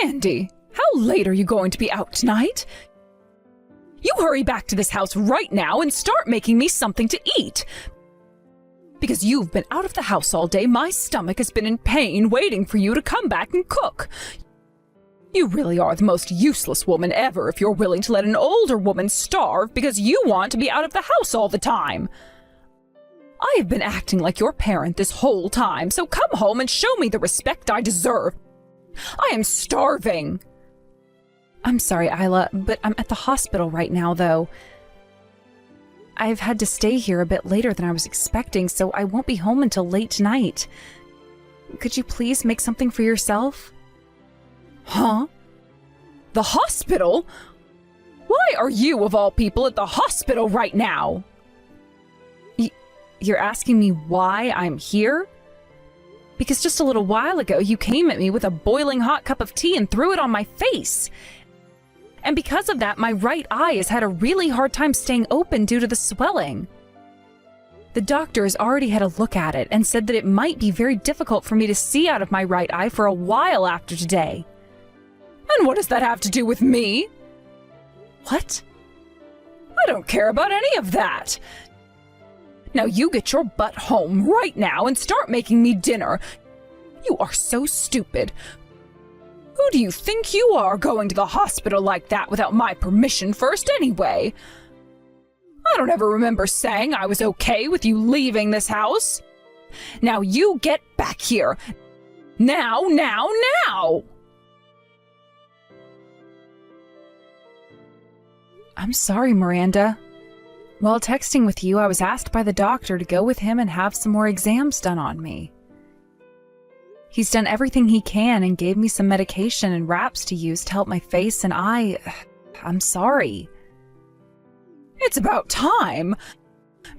Mandy, how late are you going to be out tonight? You hurry back to this house right now and start making me something to eat. Because you've been out of the house all day, my stomach has been in pain waiting for you to come back and cook. You really are the most useless woman ever if you're willing to let an older woman starve because you want to be out of the house all the time. I have been acting like your parent this whole time, so come home and show me the respect I deserve. I am starving. I'm sorry, Isla, but I'm at the hospital right now, though. I've had to stay here a bit later than I was expecting, so I won't be home until late tonight. Could you please make something for yourself? Huh? The hospital? Why are you, of all people, at the hospital right now? You're asking me why I'm here? Because just a little while ago, you came at me with a boiling hot cup of tea and threw it on my face. And because of that, my right eye has had a really hard time staying open due to the swelling. The doctor has already had a look at it and said that it might be very difficult for me to see out of my right eye for a while after today. And what does that have to do with me? What? I don't care about any of that. Now you get your butt home right now and start making me dinner. You are so stupid. Who do you think you are going to the hospital like that without my permission first anyway? I don't ever remember saying I was okay with you leaving this house. Now you get back here. Now! I'm sorry, Miranda. While texting with you, I was asked by the doctor to go with him and have some more exams done on me. He's done everything he can and gave me some medication and wraps to use to help my face, and I'm sorry. It's about time.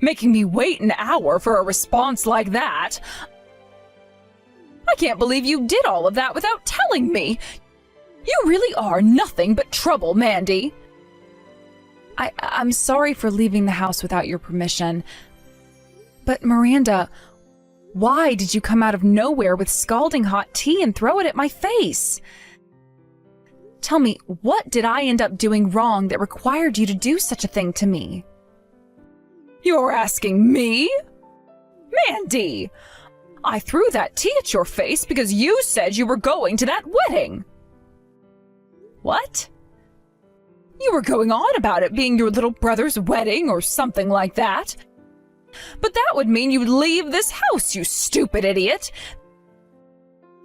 Making me wait an hour for a response like that. I can't believe you did all of that without telling me. You really are nothing but trouble, Mandy. I'm sorry for leaving the house without your permission. But Miranda, why did you come out of nowhere with scalding hot tea and throw it at my face? Tell me, what did I end up doing wrong that required you to do such a thing to me? You're asking me? Mandy! I threw that tea at your face because you said you were going to that wedding. What? You were going on about it being your little brother's wedding or something like that. But that would mean you'd leave this house, you stupid idiot.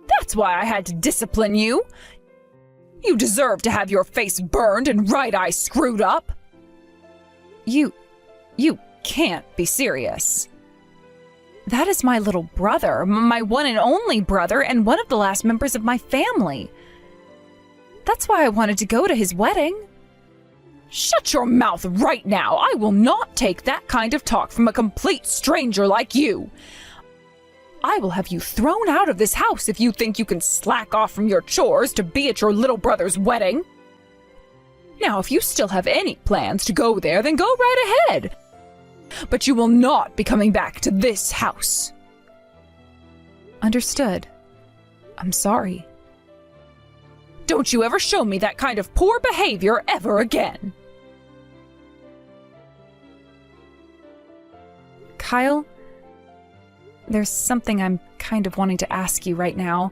That's why I had to discipline you. You deserve to have your face burned and right eye screwed up. You can't be serious. That is my little brother, my one and only brother, and one of the last members of my family. That's why I wanted to go to his wedding. Shut your mouth right now. I will not take that kind of talk from a complete stranger like you. I will have you thrown out of this house if you think you can slack off from your chores to be at your little brother's wedding. Now, if you still have any plans to go there, then go right ahead. But you will not be coming back to this house. Understood. I'm sorry. Don't you ever show me that kind of poor behavior ever again. Kyle, there's something I'm kind of wanting to ask you right now.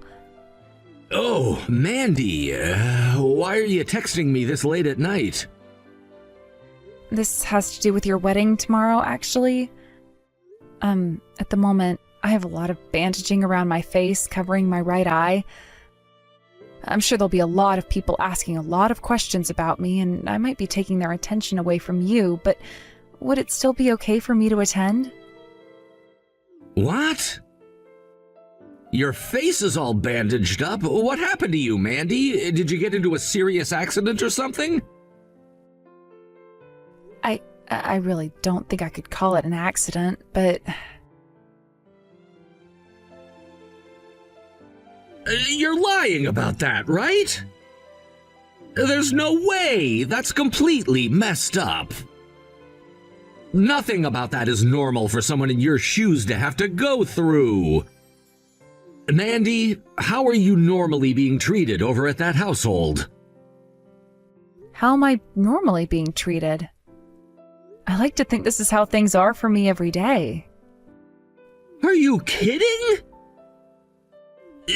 Oh, Mandy, why are you texting me this late at night? This has to do with your wedding tomorrow, actually. At the moment, I have a lot of bandaging around my face, covering my right eye. I'm sure there'll be a lot of people asking a lot of questions about me, and I might be taking their attention away from you, but would it still be okay for me to attend? What? Your face is all bandaged up. What happened to you, Mandy? Did you get into a serious accident or something? I really don't think I could call it an accident, but... You're lying about that, right? There's no way! That's completely messed up. Nothing about that is normal for someone in your shoes to have to go through. Mandy, how are you normally being treated over at that household? How am I normally being treated? I like to think this is how things are for me every day. Are you kidding?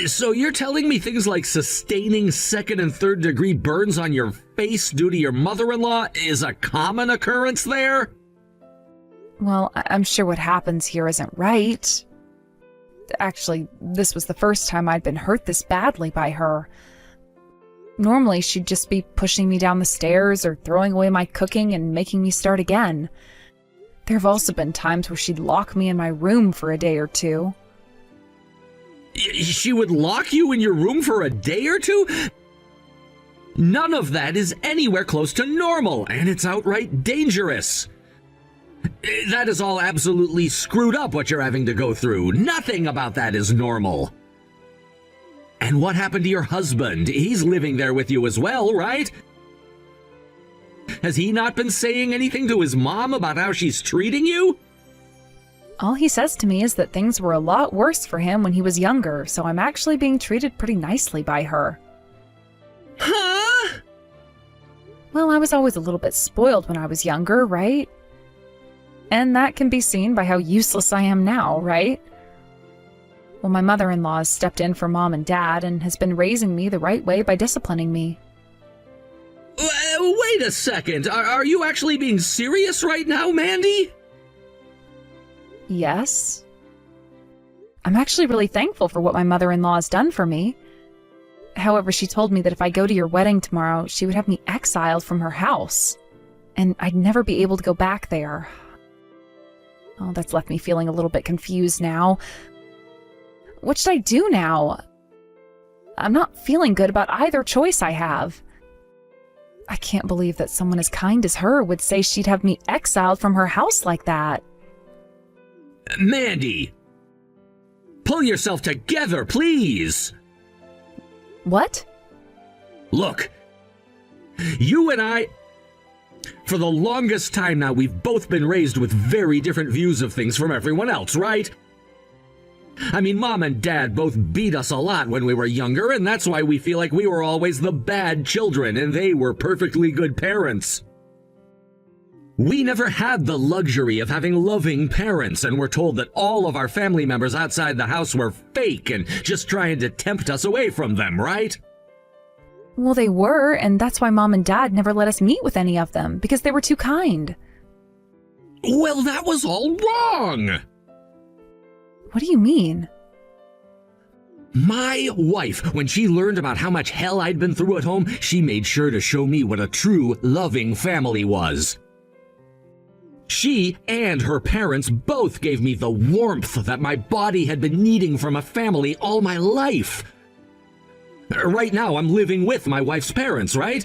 So you're telling me things like sustaining second and third degree burns on your face due to your mother-in-law is a common occurrence there? Well, I'm sure what happens here isn't right. Actually, this was the first time I'd been hurt this badly by her. Normally, she'd just be pushing me down the stairs or throwing away my cooking and making me start again. There have also been times where she'd lock me in my room for a day or two. She would lock you in your room for a day or two? None of that is anywhere close to normal, and it's outright dangerous. That is all absolutely screwed up what you're having to go through. Nothing about that is normal. And what happened to your husband? He's living there with you as well, right? Has he not been saying anything to his mom about how she's treating you? All he says to me is that things were a lot worse for him when he was younger, so I'm actually being treated pretty nicely by her. Huh? Well, I was always a little bit spoiled when I was younger, right? And that can be seen by how useless I am now, right? Well, my mother-in-law has stepped in for Mom and Dad and has been raising me the right way by disciplining me. Wait a second. Are you actually being serious right now, Mandy? Yes. I'm actually really thankful for what my mother-in-law has done for me. However, she told me that if I go to your wedding tomorrow, she would have me exiled from her house, and I'd never be able to go back there. Oh, that's left me feeling a little bit confused now. What should I do now? I'm not feeling good about either choice I have. I can't believe that someone as kind as her would say she'd have me exiled from her house like that. Mandy! Pull yourself together, please! What? Look, you and I... For the longest time now, we've both been raised with very different views of things from everyone else, right? I mean, Mom and Dad both beat us a lot when we were younger, and that's why we feel like we were always the bad children, and they were perfectly good parents. We never had the luxury of having loving parents, and were told that all of our family members outside the house were fake and just trying to tempt us away from them, right? Well, they were, and that's why Mom and Dad never let us meet with any of them, because they were too kind. Well, that was all wrong! What do you mean? My wife, when she learned about how much hell I'd been through at home, she made sure to show me what a true, loving family was. She and her parents both gave me the warmth that my body had been needing from a family all my life. Right now, I'm living with my wife's parents, right?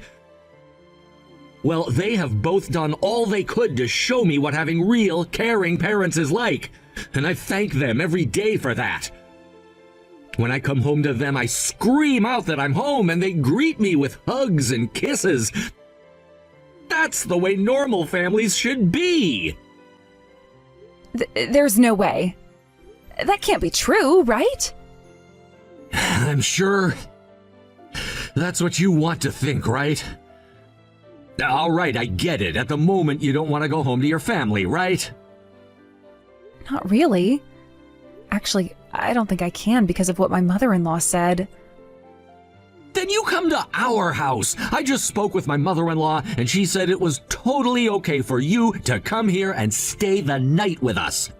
Well, they have both done all they could to show me what having real, caring parents is like, and I thank them every day for that. When I come home to them, I scream out that I'm home, and they greet me with hugs and kisses. That's the way normal families should be. There's no way. That can't be true, right? I'm sure that's what you want to think, right? All right, I get it. At the moment, you don't want to go home to your family, right? Not really. Actually, I don't think I can because of what my mother-in-law said. Then you come to our house. I just spoke with my mother-in-law, and she said it was totally okay for you to come here and stay the night with us.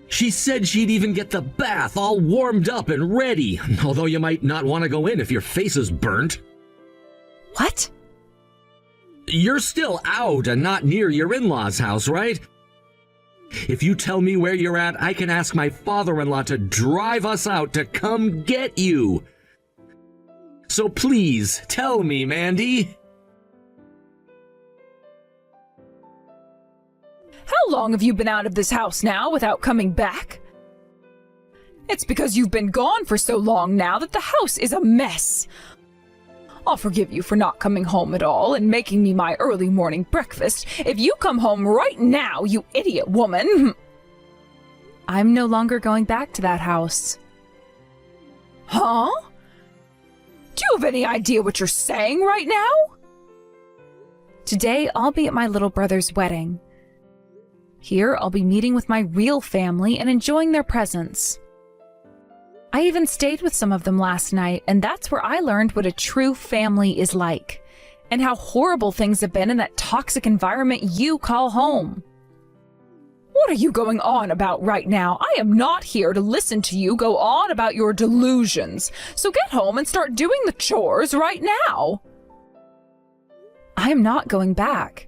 She said she'd even get the bath all warmed up and ready, although you might not want to go in if your face is burnt. What? You're still out and not near your in-laws' house, right? If you tell me where you're at, I can ask my father-in-law to drive us out to come get you. So please, tell me, Mandy. How long have you been out of this house now without coming back? It's because you've been gone for so long now that the house is a mess. I'll forgive you for not coming home at all and making me my early morning breakfast if you come home right now, you idiot woman. I'm no longer going back to that house. Huh? Do you have any idea what you're saying right now? Today, I'll be at my little brother's wedding. Here, I'll be meeting with my real family and enjoying their presence. I even stayed with some of them last night, and that's where I learned what a true family is like, and how horrible things have been in that toxic environment you call home. What are you going on about right now? I am not here to listen to you go on about your delusions, so get home and start doing the chores right now. I am not going back.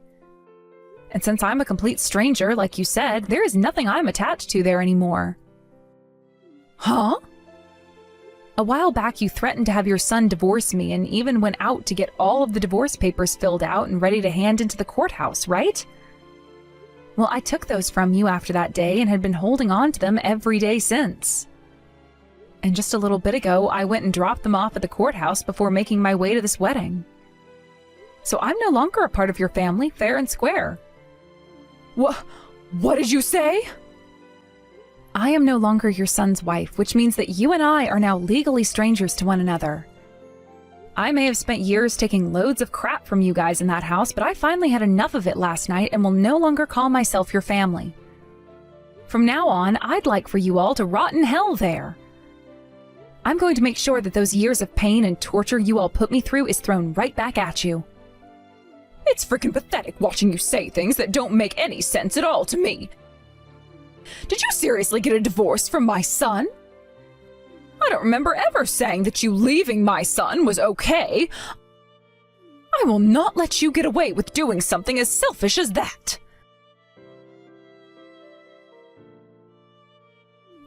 And since I'm a complete stranger, like you said, there is nothing I'm attached to there anymore. Huh? A while back, you threatened to have your son divorce me and even went out to get all of the divorce papers filled out and ready to hand into the courthouse, right? Well, I took those from you after that day and had been holding on to them every day since. And just a little bit ago, I went and dropped them off at the courthouse before making my way to this wedding. So I'm no longer a part of your family, fair and square. What did you say? I am no longer your son's wife, which means that you and I are now legally strangers to one another. I may have spent years taking loads of crap from you guys in that house, but I finally had enough of it last night and will no longer call myself your family. From now on, I'd like for you all to rot in hell there. I'm going to make sure that those years of pain and torture you all put me through is thrown right back at you. It's freaking pathetic watching you say things that don't make any sense at all to me. Did you seriously get a divorce from my son? I don't remember ever saying that you leaving my son was okay. I will not let you get away with doing something as selfish as that.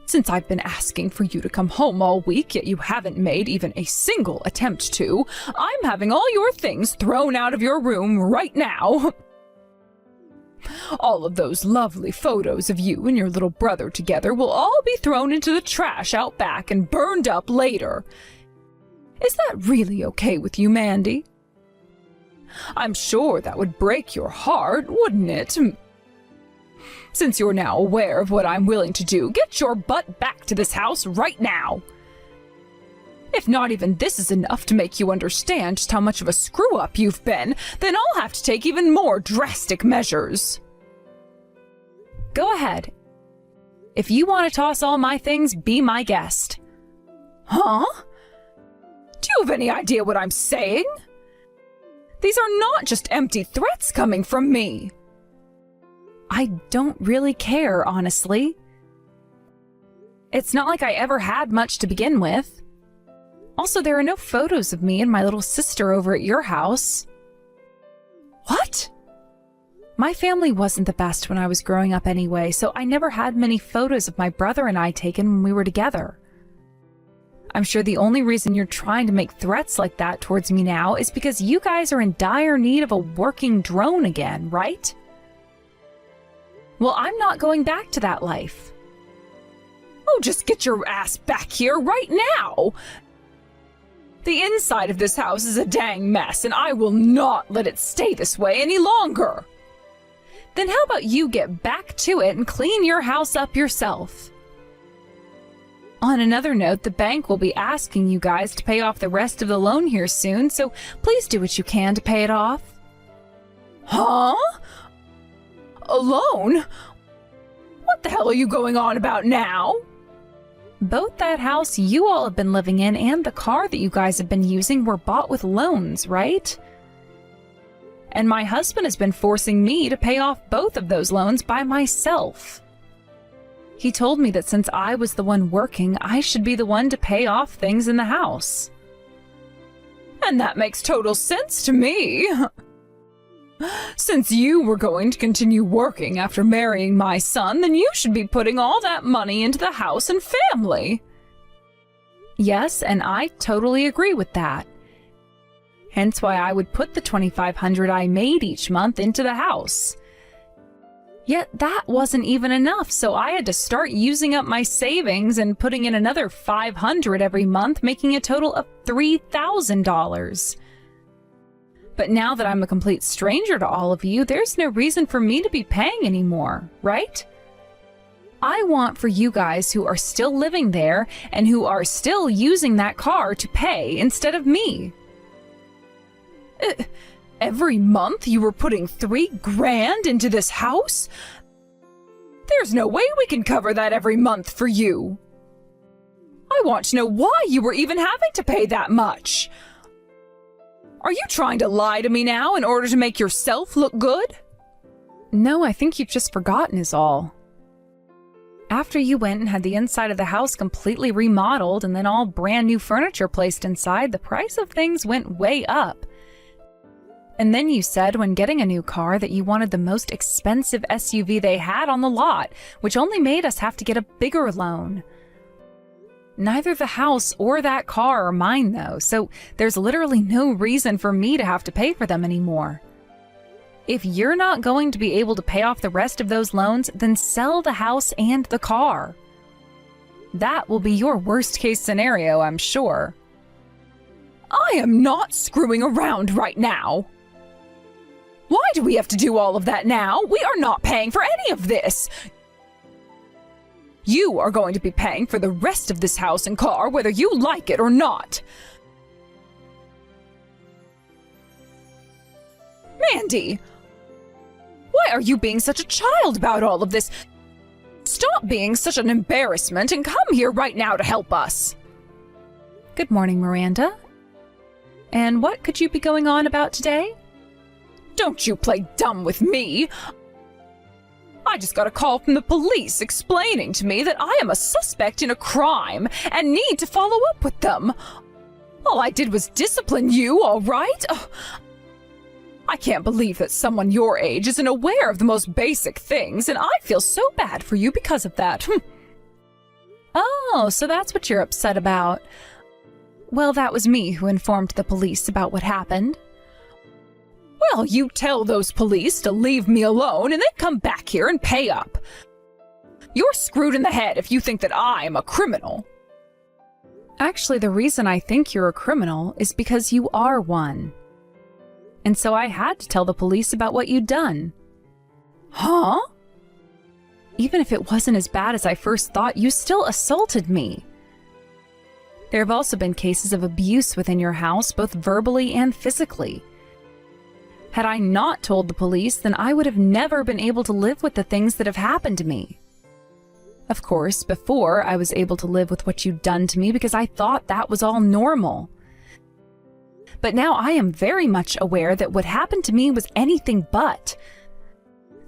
Since I've been asking for you to come home all week, yet you haven't made even a single attempt to, I'm having all your things thrown out of your room right now. All of those lovely photos of you and your little brother together will all be thrown into the trash out back and burned up later. Is that really okay with you, Mandy? I'm sure that would break your heart, wouldn't it? Since you're now aware of what I'm willing to do, get your butt back to this house right now. If not even this is enough to make you understand just how much of a screw-up you've been, then I'll have to take even more drastic measures. Go ahead. If you want to toss all my things, be my guest. Huh? Do you have any idea what I'm saying? These are not just empty threats coming from me. I don't really care, honestly. It's not like I ever had much to begin with. Also, there are no photos of me and my little sister over at your house. What? My family wasn't the best when I was growing up anyway, so I never had many photos of my brother and I taken when we were together. I'm sure the only reason you're trying to make threats like that towards me now is because you guys are in dire need of a working drone again, right? Well, I'm not going back to that life. Oh, just get your ass back here right now! The inside of this house is a dang mess, and I will not let it stay this way any longer. Then how about you get back to it and clean your house up yourself? On another note, the bank will be asking you guys to pay off the rest of the loan here soon, so please do what you can to pay it off. Huh? A loan? What the hell are you going on about now? Both that house you all have been living in and the car that you guys have been using were bought with loans, right? And my husband has been forcing me to pay off both of those loans by myself. He told me that since I was the one working, I should be the one to pay off things in the house. And that makes total sense to me. Since you were going to continue working after marrying my son, then you should be putting all that money into the house and family. Yes, and I totally agree with that. Hence why I would put the $2,500 I made each month into the house. Yet that wasn't even enough, so I had to start using up my savings and putting in another $500 every month, making a total of $3,000. But now that I'm a complete stranger to all of you, there's no reason for me to be paying anymore, right? I want for you guys who are still living there and who are still using that car to pay instead of me. Every month you were putting $3,000 into this house? There's no way we can cover that every month for you. I want to know why you were even having to pay that much. Are you trying to lie to me now in order to make yourself look good? No, I think you've just forgotten is all. After you went and had the inside of the house completely remodeled and then all brand new furniture placed inside, the price of things went way up. And then you said when getting a new car that you wanted the most expensive SUV they had on the lot, which only made us have to get a bigger loan. Neither the house or that car are mine though, so there's literally no reason for me to have to pay for them anymore. If you're not going to be able to pay off the rest of those loans, then sell the house and the car. That will be your worst case scenario, I'm sure. I am not screwing around right now. Why do we have to do all of that now? We are not paying for any of this. You are going to be paying for the rest of this house and car, whether you like it or not. Mandy! Why are you being such a child about all of this? Stop being such an embarrassment and come here right now to help us. Good morning, Miranda. And what could you be going on about today? Don't you play dumb with me. I just got a call from the police explaining to me that I am a suspect in a crime and need to follow up with them. All I did was discipline you, all right? I can't believe that someone your age isn't aware of the most basic things, and I feel so bad for you because of that. Oh, so that's what you're upset about. Well, that was me who informed the police about what happened. Well, you tell those police to leave me alone and then come back here and pay up. You're screwed in the head if you think that I am a criminal. Actually, the reason I think you're a criminal is because you are one. And so I had to tell the police about what you'd done. Huh? Even if it wasn't as bad as I first thought, you still assaulted me. There have also been cases of abuse within your house, both verbally and physically. Had I not told the police, then I would have never been able to live with the things that have happened to me. Of course, before, I was able to live with what you'd done to me because I thought that was all normal. But now I am very much aware that what happened to me was anything but.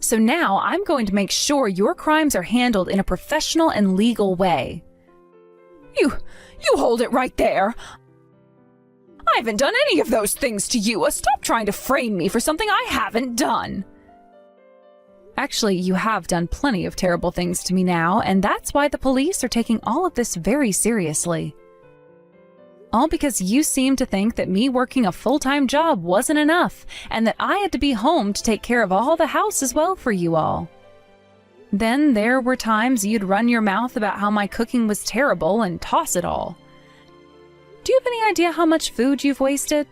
So now I'm going to make sure your crimes are handled in a professional and legal way. You hold it right there. I haven't done any of those things to you. Stop trying to frame me for something I haven't done. Actually, you have done plenty of terrible things to me now, and that's why the police are taking all of this very seriously. All because you seem to think that me working a full-time job wasn't enough, and that I had to be home to take care of all the house as well for you all. Then there were times you'd run your mouth about how my cooking was terrible and toss it all. Do you have any idea how much food you've wasted?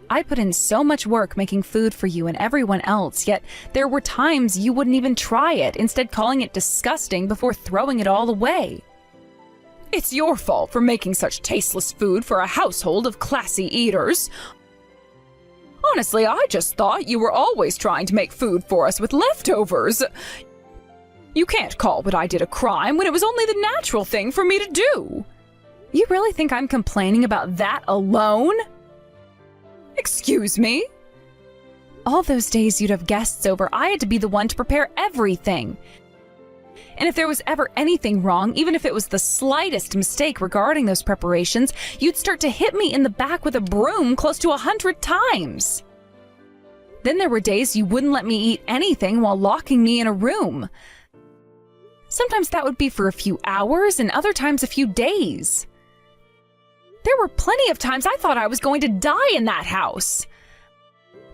I put in so much work making food for you and everyone else, yet there were times you wouldn't even try it, instead calling it disgusting before throwing it all away. It's your fault for making such tasteless food for a household of classy eaters. Honestly, I just thought you were always trying to make food for us with leftovers. You can't call what I did a crime when it was only the natural thing for me to do. You really think I'm complaining about that alone? Excuse me? All those days you'd have guests over, I had to be the one to prepare everything. And if there was ever anything wrong, even if it was the slightest mistake regarding those preparations, you'd start to hit me in the back with a broom close to 100 times. Then there were days you wouldn't let me eat anything while locking me in a room. Sometimes that would be for a few hours, and other times a few days. There were plenty of times I thought I was going to die in that house.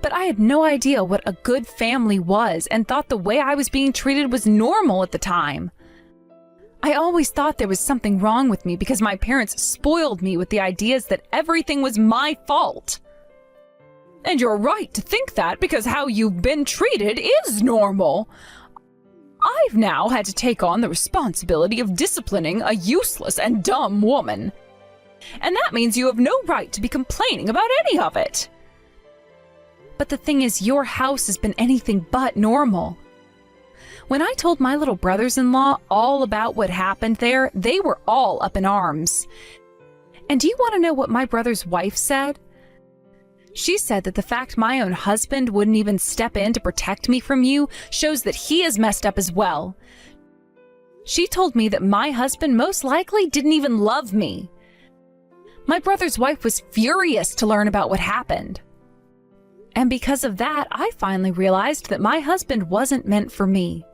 But I had no idea what a good family was and thought the way I was being treated was normal at the time. I always thought there was something wrong with me because my parents spoiled me with the ideas that everything was my fault. And you're right to think that because how you've been treated is normal. I've now had to take on the responsibility of disciplining a useless and dumb woman. And that means you have no right to be complaining about any of it. But the thing is, your house has been anything but normal. When I told my little brothers-in-law all about what happened there, they were all up in arms. And do you want to know what my brother's wife said? She said that the fact my own husband wouldn't even step in to protect me from you shows that he is messed up as well. She told me that my husband most likely didn't even love me. My brother's wife was furious to learn about what happened. And because of that, I finally realized that my husband wasn't meant for me.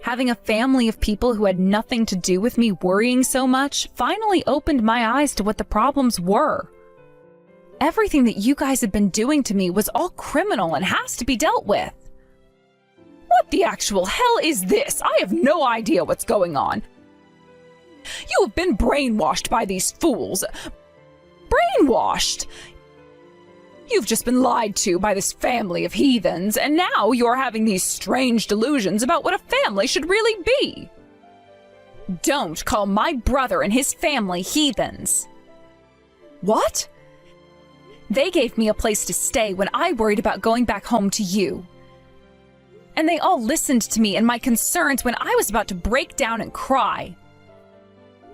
Having a family of people who had nothing to do with me worrying so much finally opened my eyes to what the problems were. Everything that you guys had been doing to me was all criminal and has to be dealt with. What the actual hell is this? I have no idea what's going on. You have been brainwashed by these fools. Brainwashed! You've just been lied to by this family of heathens, and now you're having these strange delusions about what a family should really be. Don't call my brother and his family heathens. What? They gave me a place to stay when I worried about going back home to you. And they all listened to me and my concerns when I was about to break down and cry.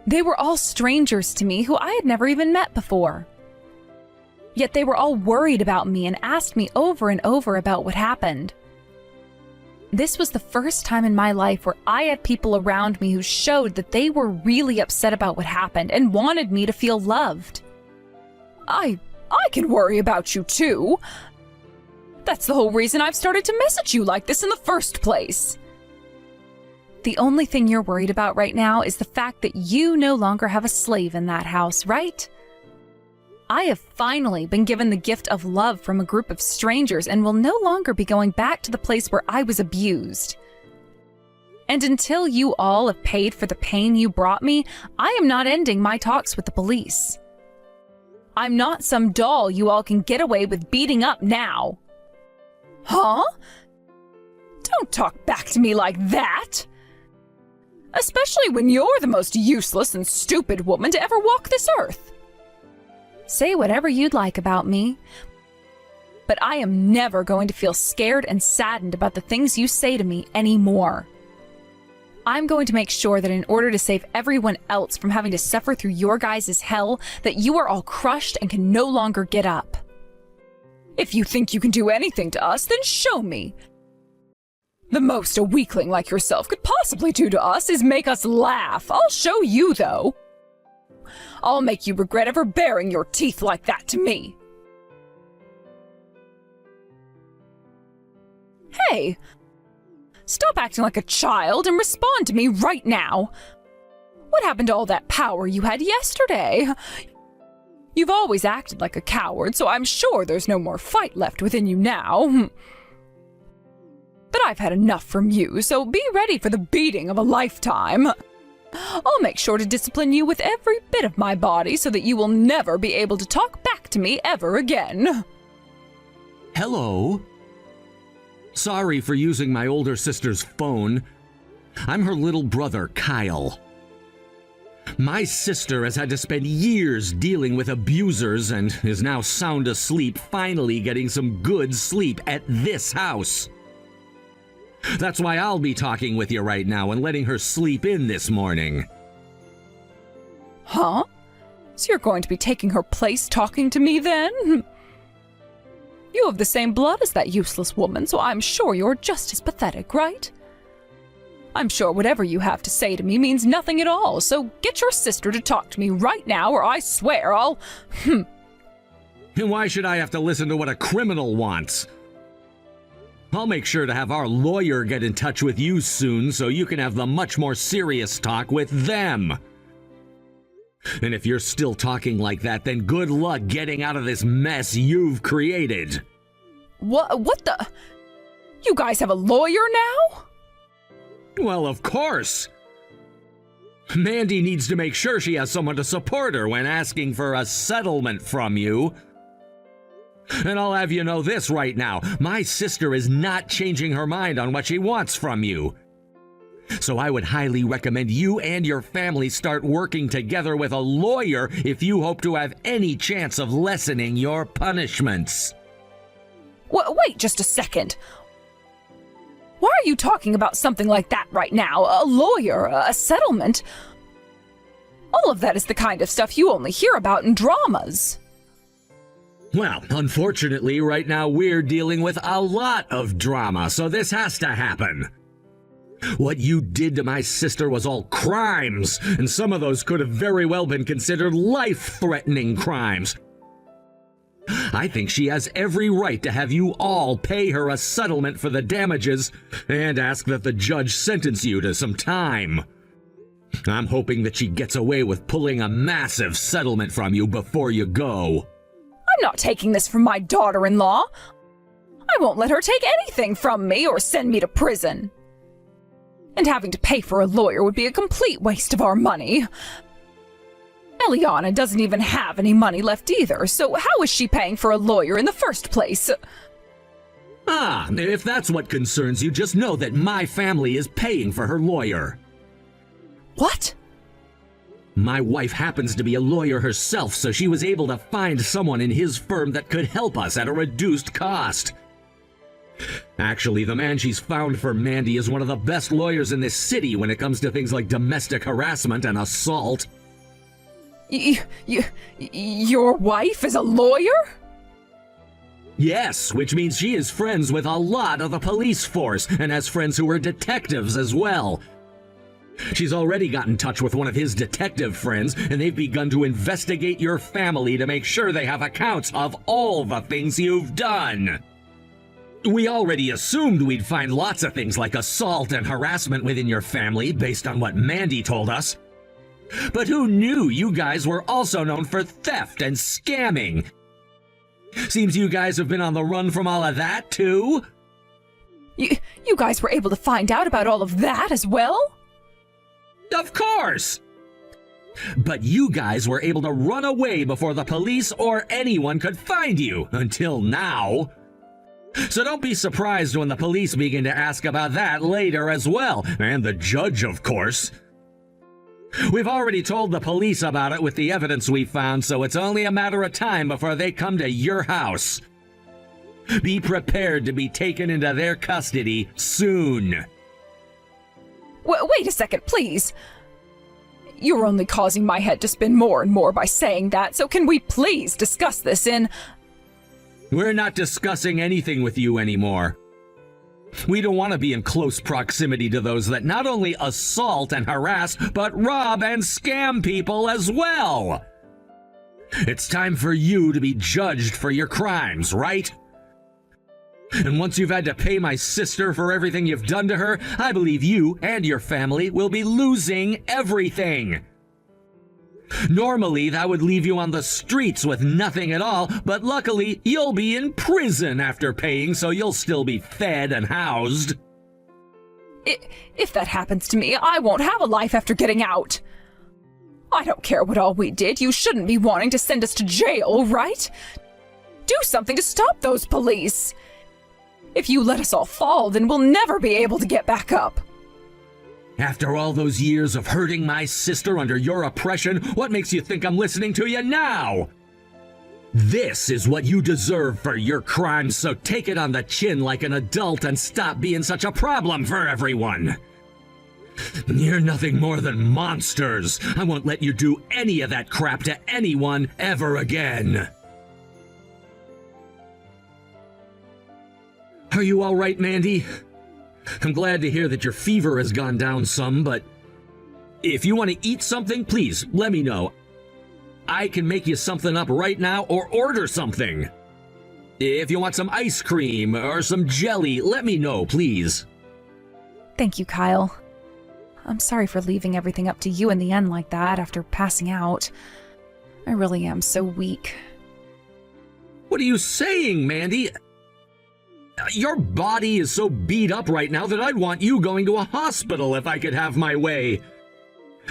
They were all strangers to me who I had never even met before. Yet they were all worried about me and asked me over and over about what happened. This was the first time in my life where I had people around me who showed that they were really upset about what happened and wanted me to feel loved. I can worry about you too. That's the whole reason I've started to message you like this in the first place. The only thing you're worried about right now is the fact that you no longer have a slave in that house, right? I have finally been given the gift of love from a group of strangers and will no longer be going back to the place where I was abused. And until you all have paid for the pain you brought me, I am not ending my talks with the police. I'm not some doll you all can get away with beating up now. Huh? Don't talk back to me like that. Especially when you're the most useless and stupid woman to ever walk this earth. Say whatever you'd like about me, but I am never going to feel scared and saddened about the things you say to me anymore. I'm going to make sure that in order to save everyone else from having to suffer through your guys' hell, that you are all crushed and can no longer get up. If you think you can do anything to us, then show me. The most a weakling like yourself could possibly do to us is make us laugh. I'll show you, though. I'll make you regret ever baring your teeth like that to me. Hey! Stop acting like a child and respond to me right now. What happened to all that power you had yesterday? You've always acted like a coward, so I'm sure there's no more fight left within you now. But I've had enough from you, so be ready for the beating of a lifetime. I'll make sure to discipline you with every bit of my body so that you will never be able to talk back to me ever again. Hello? Sorry for using my older sister's phone. I'm her little brother, Kyle. My sister has had to spend years dealing with abusers and is now sound asleep, finally getting some good sleep at this house. That's why I'll be talking with you right now and letting her sleep in this morning. Huh? So you're going to be taking her place talking to me then? You have the same blood as that useless woman, so I'm sure you're just as pathetic, right? I'm sure whatever you have to say to me means nothing at all, so get your sister to talk to me right now or I swear I'll... And why should I have to listen to what a criminal wants? I'll make sure to have our lawyer get in touch with you soon so you can have the much more serious talk with them. And if you're still talking like that, then good luck getting out of this mess you've created. What the... You guys have a lawyer now? Well, of course. Mandy needs to make sure she has someone to support her when asking for a settlement from you. And I'll have you know this right now. My sister is not changing her mind on what she wants from you. So I would highly recommend you and your family start working together with a lawyer if you hope to have any chance of lessening your punishments. Wait just a second. Why are you talking about something like that right now? A lawyer, a settlement? All of that is the kind of stuff you only hear about in dramas. Well, unfortunately, right now we're dealing with a lot of drama, so this has to happen. What you did to my sister was all crimes, and some of those could have very well been considered life-threatening crimes. I think she has every right to have you all pay her a settlement for the damages and ask that the judge sentence you to some time. I'm hoping that she gets away with pulling a massive settlement from you before you go. I'm not taking this from my daughter-in-law. I won't let her take anything from me or send me to prison. And having to pay for a lawyer would be a complete waste of our money. Eliana doesn't even have any money left either, so how is she paying for a lawyer in the first place? If that's what concerns you, just know that my family is paying for her lawyer. What? My wife happens to be a lawyer herself, so she was able to find someone in his firm that could help us at a reduced cost. Actually, the man she's found for Mandy is one of the best lawyers in this city when it comes to things like domestic harassment and assault. Your wife is a lawyer? Yes, which means she is friends with a lot of the police force and has friends who are detectives as well. She's already got in touch with one of his detective friends, and they've begun to investigate your family to make sure they have accounts of all the things you've done. We already assumed we'd find lots of things like assault and harassment within your family based on what Mandy told us. But who knew you guys were also known for theft and scamming? Seems you guys have been on the run from all of that, too? You guys were able to find out about all of that as well? Of course! But you guys were able to run away before the police or anyone could find you, until now. So don't be surprised when the police begin to ask about that later as well, and the judge, of course. We've already told the police about it with the evidence we found, so it's only a matter of time before they come to your house. Be prepared to be taken into their custody soon. Wait a second, please. You're only causing my head to spin more and more by saying that, so can we please discuss this in... We're not discussing anything with you anymore. We don't want to be in close proximity to those that not only assault and harass, but rob and scam people as well. It's time for you to be judged for your crimes, right? And once you've had to pay my sister for everything you've done to her, I believe you and your family will be losing everything. Normally, that would leave you on the streets with nothing at all, but luckily, you'll be in prison after paying, so you'll still be fed and housed. If that happens to me, I won't have a life after getting out. I don't care what all we did. You shouldn't be wanting to send us to jail, right? Do something to stop those police. If you let us all fall, then we'll never be able to get back up. After all those years of hurting my sister under your oppression, what makes you think I'm listening to you now? This is what you deserve for your crimes, so take it on the chin like an adult and stop being such a problem for everyone. You're nothing more than monsters. I won't let you do any of that crap to anyone ever again. Are you all right, Mandy? I'm glad to hear that your fever has gone down some, but if you want to eat something, please let me know. I can make you something up right now or order something. If you want some ice cream or some jelly, let me know, please. Thank you, Kyle. I'm sorry for leaving everything up to you in the end like that after passing out. I really am so weak. What are you saying, Mandy? Your body is so beat up right now that I'd want you going to a hospital if I could have my way.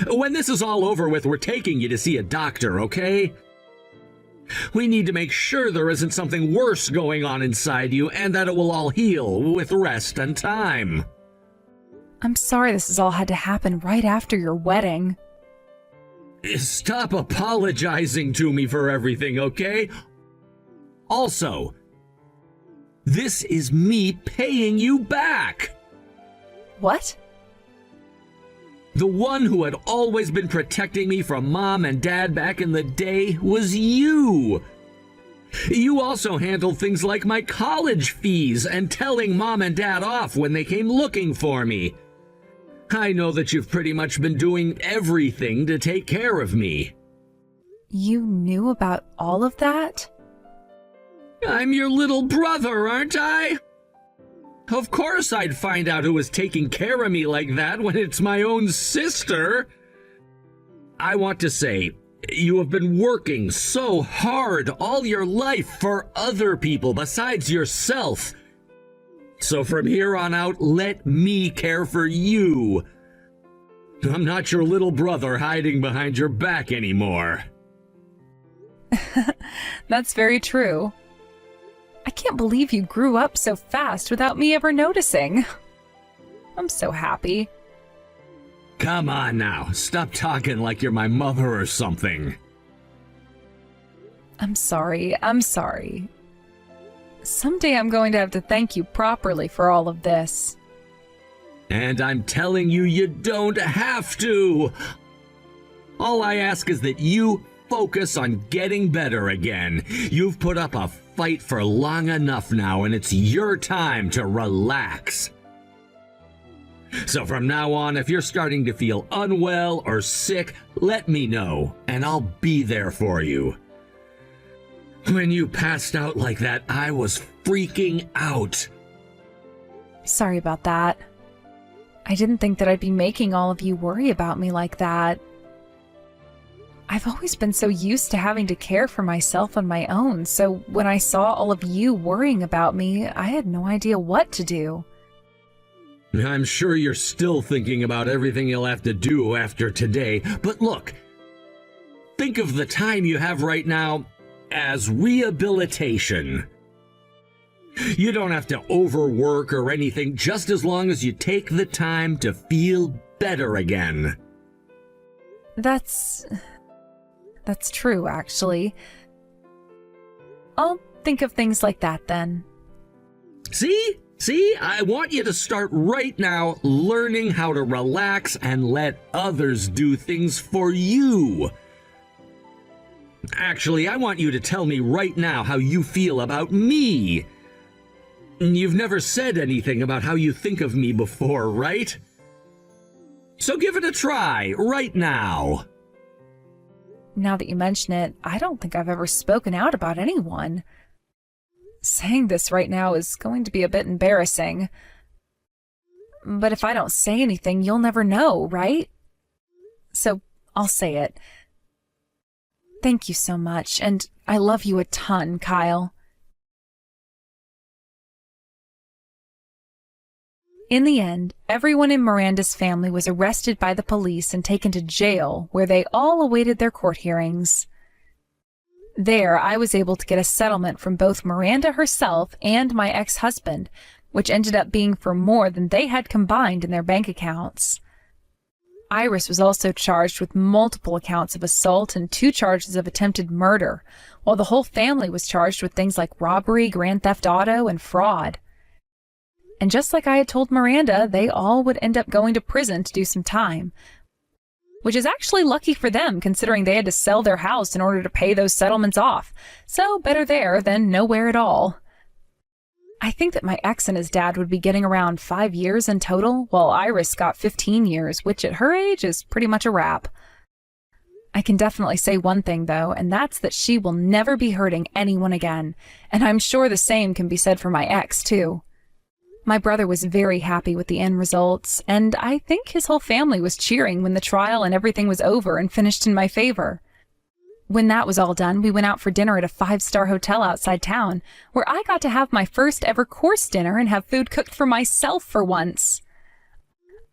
When this is all over with, we're taking you to see a doctor, okay? We need to make sure there isn't something worse going on inside you and that it will all heal with rest and time. I'm sorry this has all had to happen right after your wedding. Stop apologizing to me for everything, okay? Also, this is me paying you back. What? The one who had always been protecting me from Mom and Dad back in the day was you. You also handled things like my college fees and telling Mom and Dad off when they came looking for me. I know that you've pretty much been doing everything to take care of me. You knew about all of that? I'm your little brother, aren't I? Of course I'd find out who was taking care of me like that when it's my own sister. I want to say, you have been working so hard all your life for other people besides yourself. So from here on out, let me care for you. I'm not your little brother hiding behind your back anymore. That's very true. I can't believe you grew up so fast without me ever noticing. I'm so happy. Come on now, stop talking like you're my mother or something. I'm sorry. Someday I'm going to have to thank you properly for all of this. And I'm telling you, you don't have to. All I ask is that you focus on getting better again. You've put up a fight for long enough now, and it's your time to relax. So from now on, if you're starting to feel unwell or sick, let me know, and I'll be there for you. When you passed out like that, I was freaking out. Sorry about that. I didn't think that I'd be making all of you worry about me like that. I've always been so used to having to care for myself on my own, so when I saw all of you worrying about me, I had no idea what to do. I'm sure you're still thinking about everything you'll have to do after today, but look, think of the time you have right now as rehabilitation. You don't have to overwork or anything, just as long as you take the time to feel better again. That's true, actually. I'll think of things like that then. See, I want you to start right now learning how to relax and let others do things for you. Actually, I want you to tell me right now how you feel about me. You've never said anything about how you think of me before, right? So give it a try right now. Now that you mention it, I don't think I've ever spoken out about anyone. Saying this right now is going to be a bit embarrassing. But if I don't say anything, you'll never know, right? So I'll say it. Thank you so much, and I love you a ton, Kyle. In the end, everyone in Miranda's family was arrested by the police and taken to jail, where they all awaited their court hearings. There, I was able to get a settlement from both Miranda herself and my ex-husband, which ended up being for more than they had combined in their bank accounts. Iris was also charged with multiple accounts of assault and 2 charges of attempted murder, while the whole family was charged with things like robbery, grand theft auto, and fraud. And just like I had told Miranda, they all would end up going to prison to do some time. Which is actually lucky for them, considering they had to sell their house in order to pay those settlements off. So better there than nowhere at all. I think that my ex and his dad would be getting around 5 years in total, while Iris got 15 years, which at her age is pretty much a wrap. I can definitely say one thing, though, and that's that she will never be hurting anyone again. And I'm sure the same can be said for my ex, too. My brother was very happy with the end results, and I think his whole family was cheering when the trial and everything was over and finished in my favor. When that was all done, we went out for dinner at a 5-star hotel outside town, where I got to have my first ever course dinner and have food cooked for myself for once.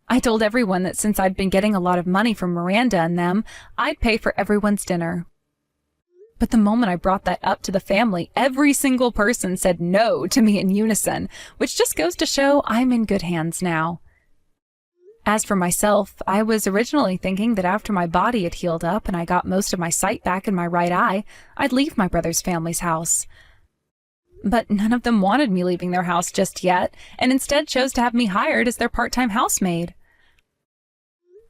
I told everyone that since I'd been getting a lot of money from Miranda and them, I'd pay for everyone's dinner. But the moment I brought that up to the family, every single person said no to me in unison, which just goes to show I'm in good hands now. As for myself, I was originally thinking that after my body had healed up and I got most of my sight back in my right eye, I'd leave my brother's family's house. But none of them wanted me leaving their house just yet, and instead chose to have me hired as their part-time housemaid.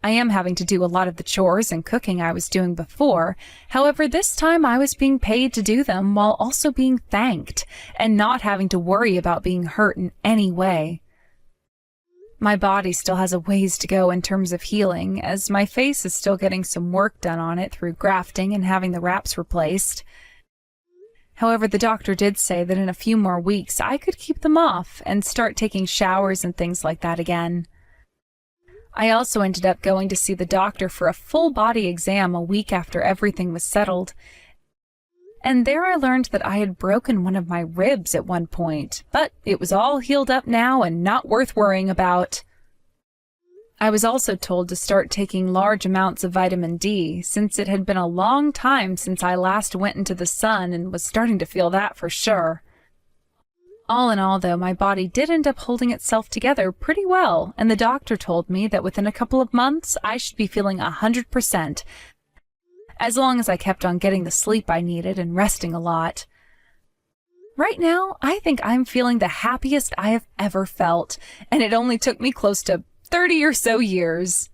I am having to do a lot of the chores and cooking I was doing before. However, this time I was being paid to do them while also being thanked and not having to worry about being hurt in any way. My body still has a ways to go in terms of healing, as my face is still getting some work done on it through grafting and having the wraps replaced. However, the doctor did say that in a few more weeks I could keep them off and start taking showers and things like that again. I also ended up going to see the doctor for a full body exam a week after everything was settled. And there I learned that I had broken one of my ribs at one point, but it was all healed up now and not worth worrying about. I was also told to start taking large amounts of vitamin D, since it had been a long time since I last went into the sun and was starting to feel that for sure. All in all, though, my body did end up holding itself together pretty well, and the doctor told me that within a couple of months I should be feeling 100%, as long as I kept on getting the sleep I needed and resting a lot. Right now, I think I'm feeling the happiest I have ever felt, and it only took me close to 30 or so years.